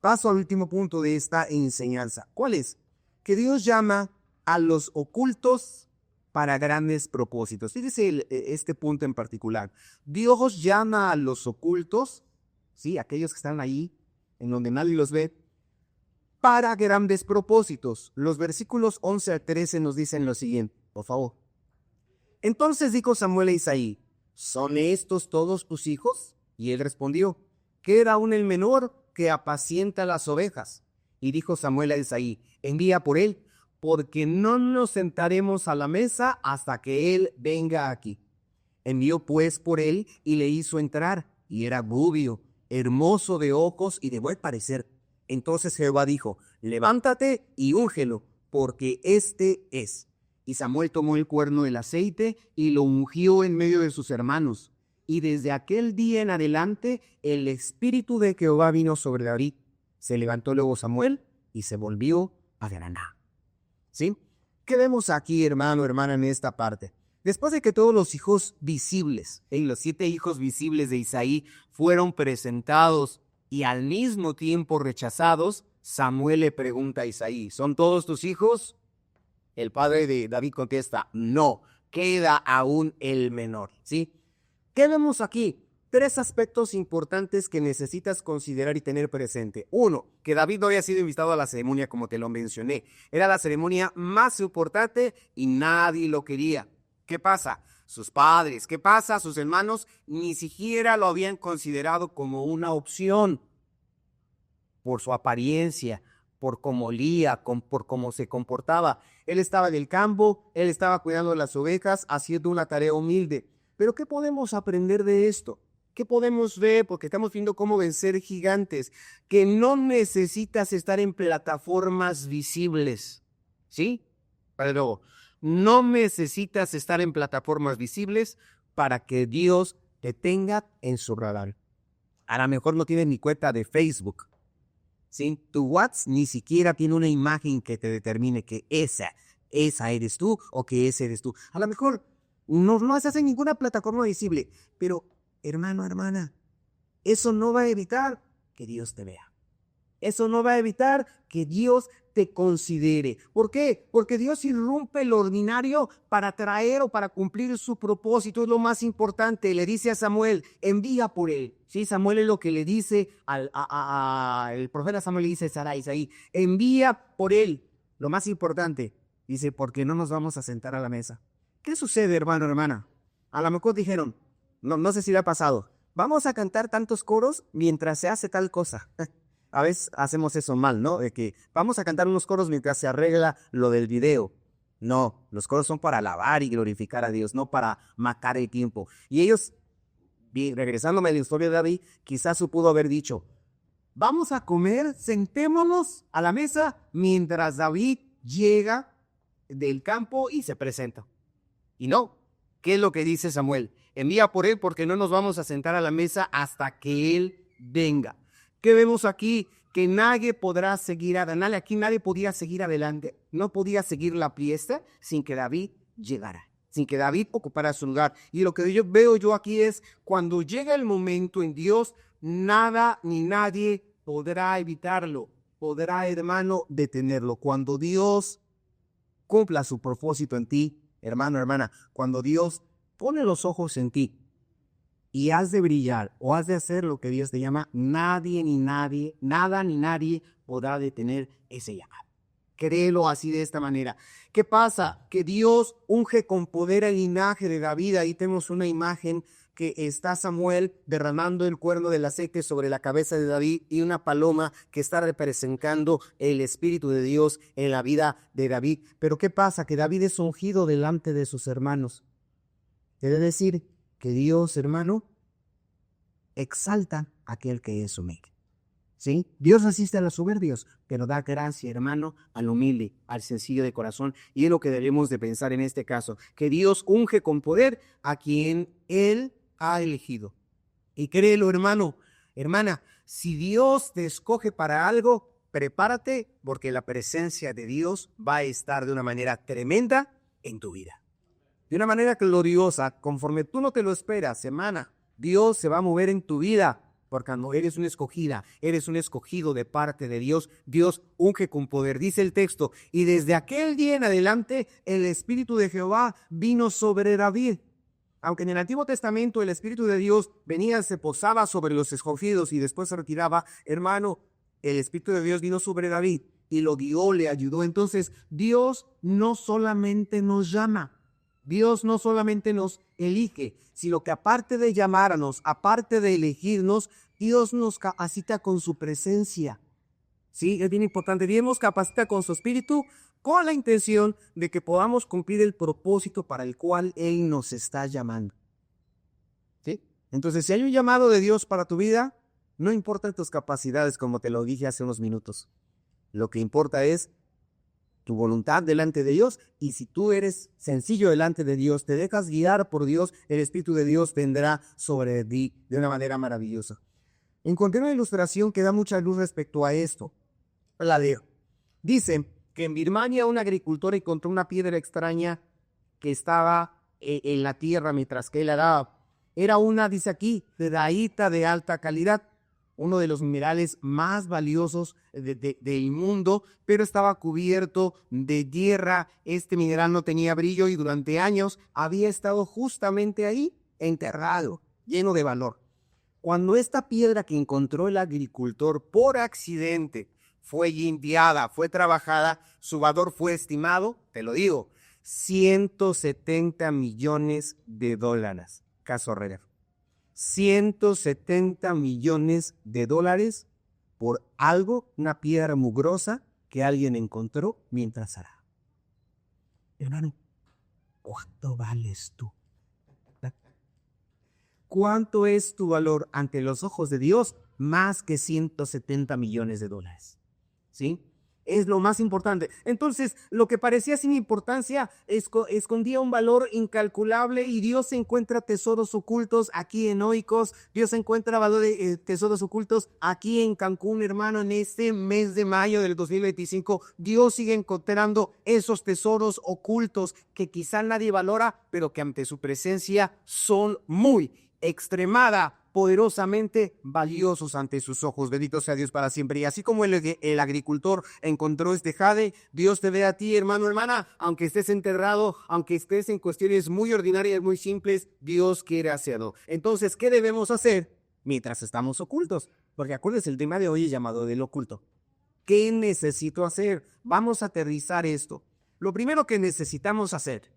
Paso al último punto de esta enseñanza. ¿Cuál es? Que Dios llama a los ocultos para grandes propósitos. Fíjese este punto en particular. Dios llama a los ocultos, ¿sí? Aquellos que están ahí, en donde nadie los ve, para grandes propósitos. Los versículos 11 al 13 nos dicen lo siguiente, por favor. Entonces dijo Samuel a Isaí, ¿son estos todos tus hijos? Y él respondió, queda aún el menor que apacienta las ovejas. Y dijo Samuel a Isaí, envía por él, porque no nos sentaremos a la mesa hasta que él venga aquí. Envió pues por él y le hizo entrar, y era rubio, hermoso de ojos y de buen parecer. Entonces Jehová dijo, levántate y úngelo, porque este es. Y Samuel tomó el cuerno del aceite y lo ungió en medio de sus hermanos. Y desde aquel día en adelante, el espíritu de Jehová vino sobre David. Se levantó luego Samuel y se volvió a Garaná. ¿Sí? ¿Qué vemos aquí, hermano, hermana, en esta parte? Después de que todos los hijos visibles, los 7 hijos visibles de Isaí fueron presentados y al mismo tiempo rechazados, Samuel le pregunta a Isaí, ¿son todos tus hijos? El padre de David contesta, no, queda aún el menor, ¿sí? ¿Qué vemos aquí? 3 aspectos importantes que necesitas considerar y tener presente. 1, que David no había sido invitado a la ceremonia como te lo mencioné. Era la ceremonia más importante y nadie lo quería. ¿Qué pasa? Sus padres, ¿qué pasa? Sus hermanos ni siquiera lo habían considerado como una opción por su apariencia, por cómo olía, por cómo se comportaba. Él estaba en el campo, él estaba cuidando las ovejas, haciendo una tarea humilde. Pero ¿qué podemos aprender de esto? ¿Qué podemos ver? Porque estamos viendo cómo vencer gigantes, que no necesitas estar en plataformas visibles, ¿sí? Pero no necesitas estar en plataformas visibles para que Dios te tenga en su radar. A lo mejor no tienes ni cuenta de Facebook, ¿sí? Tu WhatsApp ni siquiera tiene una imagen que te determine que esa eres tú o que ese eres tú. A lo mejor No se hace en ninguna plataforma visible. Pero, hermano, hermana, eso no va a evitar que Dios te vea. Eso no va a evitar que Dios te considere. ¿Por qué? Porque Dios irrumpe lo ordinario para traer o para cumplir su propósito. Es lo más importante. Le dice a Samuel, envía por él. Sí, Samuel es lo que le dice el profeta Samuel le dice a Sarai, ahí, envía por él. Lo más importante, dice, porque no nos vamos a sentar a la mesa. ¿Qué sucede, hermano, hermana? A lo mejor dijeron, no sé si le ha pasado, vamos a cantar tantos coros mientras se hace tal cosa. A veces hacemos eso mal, ¿no? De que vamos a cantar unos coros mientras se arregla lo del video. No, los coros son para alabar y glorificar a Dios, no para matar el tiempo. Y ellos, regresándome a la historia de David, quizás se pudo haber dicho, vamos a comer, sentémonos a la mesa mientras David llega del campo y se presenta. Y no, ¿qué es lo que dice Samuel? Envía por él porque no nos vamos a sentar a la mesa hasta que él venga. ¿Qué vemos aquí? Que nadie podrá seguir adelante. Aquí nadie podía seguir adelante. No podía seguir la fiesta sin que David llegara, sin que David ocupara su lugar. Y lo que yo veo aquí es, cuando llega el momento en Dios, nada ni nadie podrá evitarlo, podrá, hermano, detenerlo. Cuando Dios cumpla su propósito en ti, hermano, hermana, cuando Dios pone los ojos en ti, y has de brillar o has de hacer lo que Dios te llama, nadie ni nadie, nada ni nadie podrá detener ese llamado. Créelo así de esta manera. ¿Qué pasa? Que Dios unge con poder el linaje de David. Ahí tenemos una imagen que está Samuel derramando el cuerno del aceite sobre la cabeza de David y una paloma que está representando el Espíritu de Dios en la vida de David. Pero ¿qué pasa? Que David es ungido delante de sus hermanos. Quiere decir que Dios, hermano, exalta a aquel que es humilde. ¿Sí? Dios resiste a los soberbios, pero da gracia, hermano, al humilde, al sencillo de corazón. Y es lo que debemos de pensar en este caso, que Dios unge con poder a quien Él ha elegido. Y créelo, hermano, hermana, si Dios te escoge para algo, prepárate, porque la presencia de Dios va a estar de una manera tremenda en tu vida. De una manera gloriosa, conforme tú no te lo esperas, hermana, Dios se va a mover en tu vida, porque cuando eres una escogida, eres un escogido de parte de Dios, Dios unge con poder. Dice el texto, y desde aquel día en adelante, el Espíritu de Jehová vino sobre David. Aunque en el Antiguo Testamento el Espíritu de Dios venía, se posaba sobre los escogidos y después se retiraba, hermano, el Espíritu de Dios vino sobre David y lo guió, le ayudó. Entonces, Dios no solamente nos llama, Dios no solamente nos elige, sino que aparte de llamarnos, aparte de elegirnos, Dios nos capacita con su presencia. Sí, es bien importante. Dios nos capacita con su espíritu, con la intención de que podamos cumplir el propósito para el cual Él nos está llamando. ¿Sí? Entonces, si hay un llamado de Dios para tu vida, no importan tus capacidades, como te lo dije hace unos minutos. Lo que importa es tu voluntad delante de Dios, y si tú eres sencillo delante de Dios, te dejas guiar por Dios, el Espíritu de Dios vendrá sobre ti de una manera maravillosa. Encontré una ilustración que da mucha luz respecto a esto. La leo. Dice que en Birmania un agricultor encontró una piedra extraña que estaba en la tierra mientras que él araba. Era una, dice aquí, dedaíta de alta calidad, uno de los minerales más valiosos del mundo, pero estaba cubierto de tierra. Este mineral no tenía brillo y durante años había estado justamente ahí, enterrado, lleno de valor. Cuando esta piedra que encontró el agricultor por accidente fue limpiada, fue trabajada, su valor fue estimado, te lo digo, $170 millones. Caso Herrera. $170 millones por algo, una piedra mugrosa que alguien encontró mientras araba. Hermano, ¿cuánto vales tú? ¿Cuánto es tu valor ante los ojos de Dios? Más que $170 millones. ¿Sí? es lo más importante. Entonces, lo que parecía sin importancia escondía un valor incalculable y Dios encuentra tesoros ocultos aquí en Oikos. Dios encuentra tesoros ocultos aquí en Cancún, hermano, en este mes de mayo del 2025. Dios sigue encontrando esos tesoros ocultos que quizá nadie valora, pero que ante su presencia son muy poderosamente valiosos ante sus ojos. Bendito sea Dios para siempre. Y así como el agricultor encontró este jade, Dios te ve a ti, hermano, hermana, aunque estés enterrado, aunque estés en cuestiones muy ordinarias, muy simples, Dios quiere hacerlo. Entonces, ¿qué debemos hacer mientras estamos ocultos? Porque acuérdense, el tema de hoy es llamado del oculto. ¿Qué necesito hacer? Vamos a aterrizar esto. Lo primero que necesitamos hacer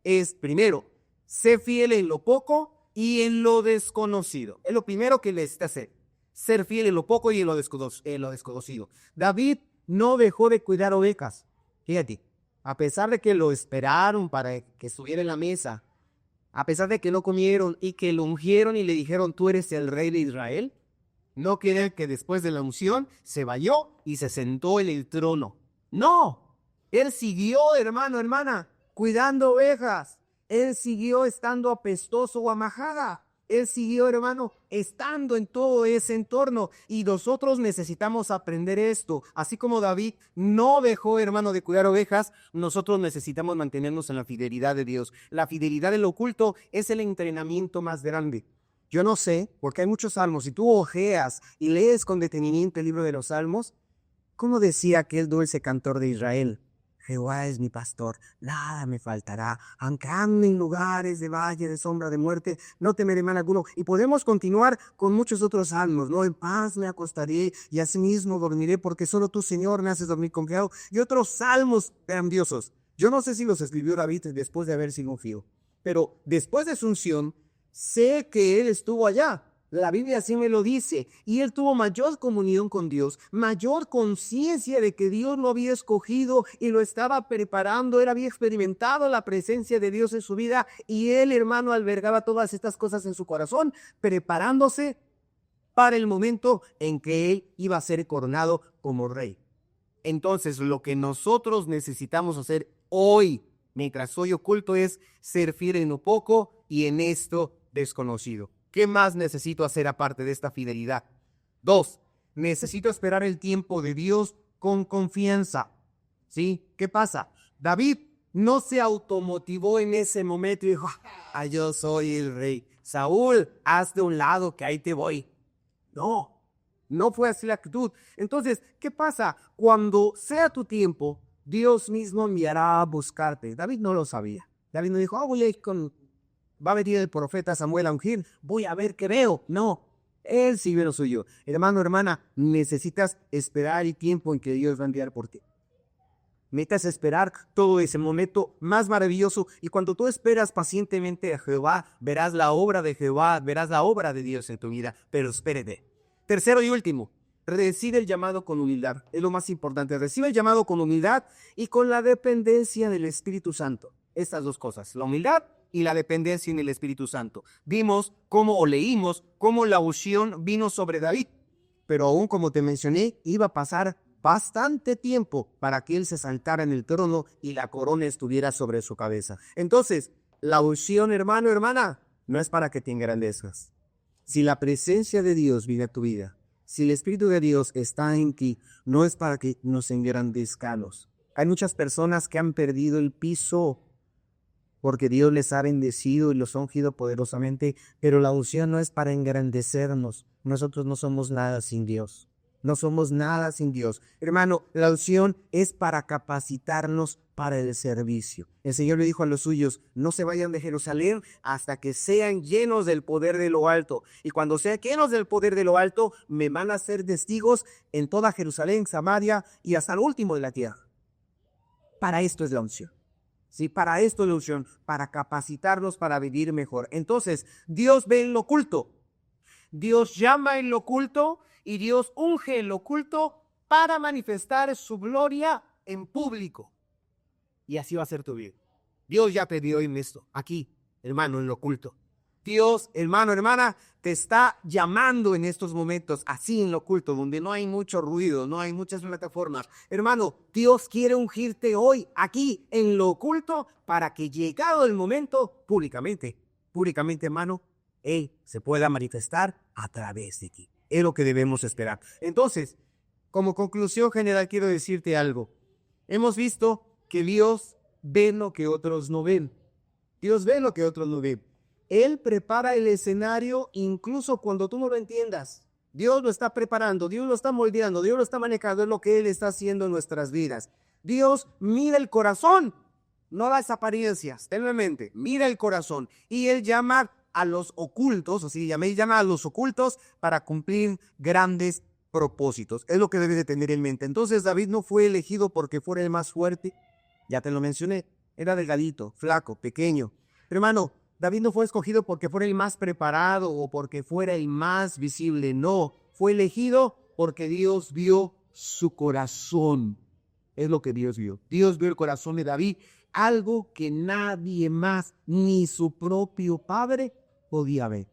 es, primero, ser fiel en lo poco y en lo desconocido. Es lo primero que necesita hacer. Ser fiel en lo poco y en lo desconocido. David no dejó de cuidar ovejas. Fíjate, a pesar de que lo esperaron para que estuviera en la mesa, a pesar de que lo comieron y que lo ungieron y le dijeron, tú eres el rey de Israel, no quiere que después de la unción se vayó y se sentó en el trono. No, él siguió, hermano, hermana, cuidando ovejas. Él siguió estando apestoso o amajada. Él siguió, hermano, estando en todo ese entorno. Y nosotros necesitamos aprender esto. Así como David no dejó, hermano, de cuidar ovejas, nosotros necesitamos mantenernos en la fidelidad de Dios. La fidelidad en lo oculto es el entrenamiento más grande. Yo no sé, porque hay muchos salmos. Si tú ojeas y lees con detenimiento el libro de los salmos, ¿cómo decía aquel dulce cantor de Israel? Jehová es mi pastor, nada me faltará. Aunque ande en lugares de valle de sombra de muerte, no temeré mal alguno. Y podemos continuar con muchos otros salmos, ¿no? En paz me acostaré y asimismo dormiré, porque solo tú, Señor, me haces dormir confiado. Y otros salmos grandiosos. Yo no sé si los escribió David después de haber sido ungido, pero después de su unción, sé que él estuvo allá. La Biblia así me lo dice. Y él tuvo mayor comunión con Dios, mayor conciencia de que Dios lo había escogido y lo estaba preparando. Él había experimentado la presencia de Dios en su vida y él, hermano, albergaba todas estas cosas en su corazón, preparándose para el momento en que él iba a ser coronado como rey. Entonces, lo que nosotros necesitamos hacer hoy, mientras soy oculto, es ser fiel en lo poco y en esto desconocido. ¿Qué más necesito hacer aparte de esta fidelidad? 2, necesito esperar el tiempo de Dios con confianza. ¿Sí? ¿Qué pasa? David no se automotivó en ese momento y dijo, yo soy el rey. Saúl, haz de un lado que ahí te voy. No fue así la actitud. Entonces, ¿qué pasa? Cuando sea tu tiempo, Dios mismo enviará a buscarte. David no lo sabía. David no dijo, va a venir el profeta Samuel a ungir, voy a ver qué veo. No, él siguió lo suyo. Hermano, hermana, necesitas esperar el tiempo en que Dios va a enviar por ti. Necesitas esperar todo ese momento más maravilloso. Y cuando tú esperas pacientemente a Jehová, verás la obra de Jehová, verás la obra de Dios en tu vida. Pero espérate. Tercero y último, recibe el llamado con humildad. Es lo más importante. Recibe el llamado con humildad y con la dependencia del Espíritu Santo. Estas dos cosas, la humildad y la dependencia en el Espíritu Santo. Leímos cómo la unción vino sobre David. Pero aún como te mencioné, iba a pasar bastante tiempo para que él se sentara en el trono y la corona estuviera sobre su cabeza. Entonces, la unción, hermano, hermana, no es para que te engrandezcas. Si la presencia de Dios vive en tu vida, si el Espíritu de Dios está en ti, no es para que nos engrandezcamos. Hay muchas personas que han perdido el piso porque Dios les ha bendecido y los ha ungido poderosamente, pero la unción no es para engrandecernos. Nosotros no somos nada sin Dios. No somos nada sin Dios. Hermano, la unción es para capacitarnos para el servicio. El Señor le dijo a los suyos, no se vayan de Jerusalén hasta que sean llenos del poder de lo alto. Y cuando sean llenos del poder de lo alto, me van a ser testigos en toda Jerusalén, Samaria y hasta el último de la tierra. Para esto es la unción. Sí, para esto es la unción, para capacitarnos para vivir mejor. Entonces, Dios ve en lo oculto. Dios llama en lo oculto y Dios unge en lo oculto para manifestar su gloria en público. Y así va a ser tu vida. Dios ya te dio en esto, aquí, hermano, en lo oculto. Dios, hermano, hermana, te está llamando en estos momentos, así en lo oculto, donde no hay mucho ruido, no hay muchas plataformas. Hermano, Dios quiere ungirte hoy, aquí, en lo oculto, para que llegado el momento, públicamente, hermano, Él se pueda manifestar a través de ti. Es lo que debemos esperar. Entonces, como conclusión general, quiero decirte algo. Hemos visto que Dios ve lo que otros no ven. Dios ve lo que otros no ven. Él prepara el escenario incluso cuando tú no lo entiendas. Dios lo está preparando, Dios lo está moldeando, Dios lo está manejando, es lo que Él está haciendo en nuestras vidas. Dios mira el corazón, no las apariencias, tenlo en mente, mira el corazón. Y Él llama a los ocultos, Él llama a los ocultos para cumplir grandes propósitos. Es lo que debes de tener en mente. Entonces David no fue elegido porque fuera el más fuerte, ya te lo mencioné, era delgadito, flaco, pequeño. Pero hermano, David no fue escogido porque fuera el más preparado o porque fuera el más visible. No, fue elegido porque Dios vio su corazón. Es lo que Dios vio. Dios vio el corazón de David, algo que nadie más, ni su propio padre, podía ver.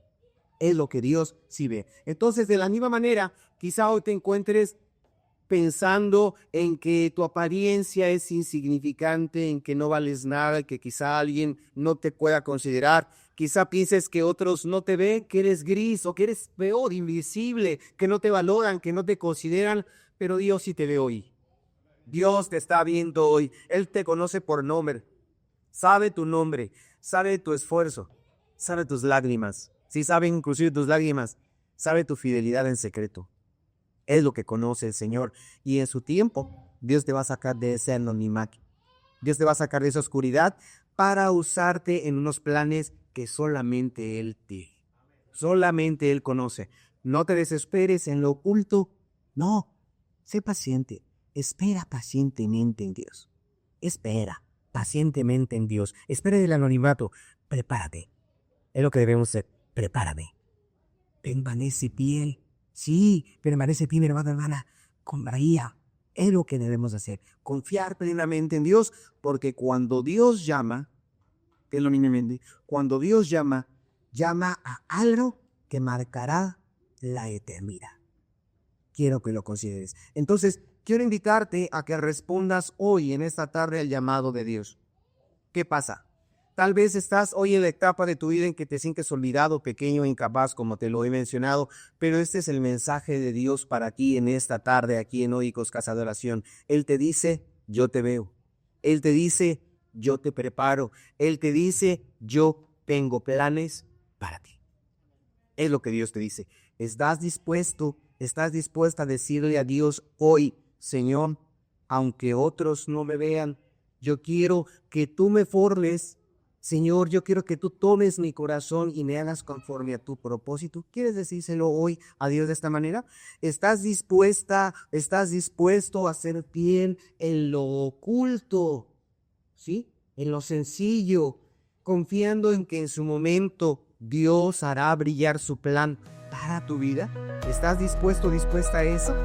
Es lo que Dios sí ve. Entonces, de la misma manera, quizá hoy te encuentres pensando en que tu apariencia es insignificante, en que no vales nada, que quizá alguien no te pueda considerar. Quizá pienses que otros no te ven, que eres gris o que eres peor, invisible, que no te valoran, que no te consideran, pero Dios sí te ve hoy. Dios te está viendo hoy. Él te conoce por nombre. Sabe tu nombre, sabe tu esfuerzo, sabe tus lágrimas. Sí, sabe inclusive tus lágrimas, sabe tu fidelidad en secreto. Es lo que conoce el Señor. Y en su tiempo, Dios te va a sacar de ese anonimato. Dios te va a sacar de esa oscuridad para usarte en unos planes que solamente Él tiene. Solamente Él conoce. No te desesperes en lo oculto. No, sé paciente. Espera pacientemente en Dios. Espera pacientemente en Dios. Espera del anonimato. Prepárate. Es lo que debemos hacer. Prepárame. Permanece fiel. Sí, permanece firme, hermana, con María. Es lo que debemos hacer. Confiar plenamente en Dios, porque cuando Dios llama, cuando Dios llama a algo que marcará la eternidad. Quiero que lo consideres. Entonces, quiero invitarte a que respondas hoy, en esta tarde, al llamado de Dios. ¿Qué pasa? Tal vez estás hoy en la etapa de tu vida en que te sientes olvidado, pequeño, incapaz, como te lo he mencionado, pero este es el mensaje de Dios para ti en esta tarde, aquí en Oikos Casa de Oración. Él te dice, yo te veo. Él te dice, yo te preparo. Él te dice, yo tengo planes para ti. Es lo que Dios te dice. ¿Estás dispuesta a decirle a Dios hoy, Señor, aunque otros no me vean, yo quiero que tú me formes? Señor, yo quiero que tú tomes mi corazón y me hagas conforme a tu propósito. ¿Quieres decírselo hoy a Dios de esta manera? ¿Estás dispuesto a ser fiel en lo oculto? ¿Sí? En lo sencillo, confiando en que en su momento Dios hará brillar su plan para tu vida. ¿Estás dispuesta a eso?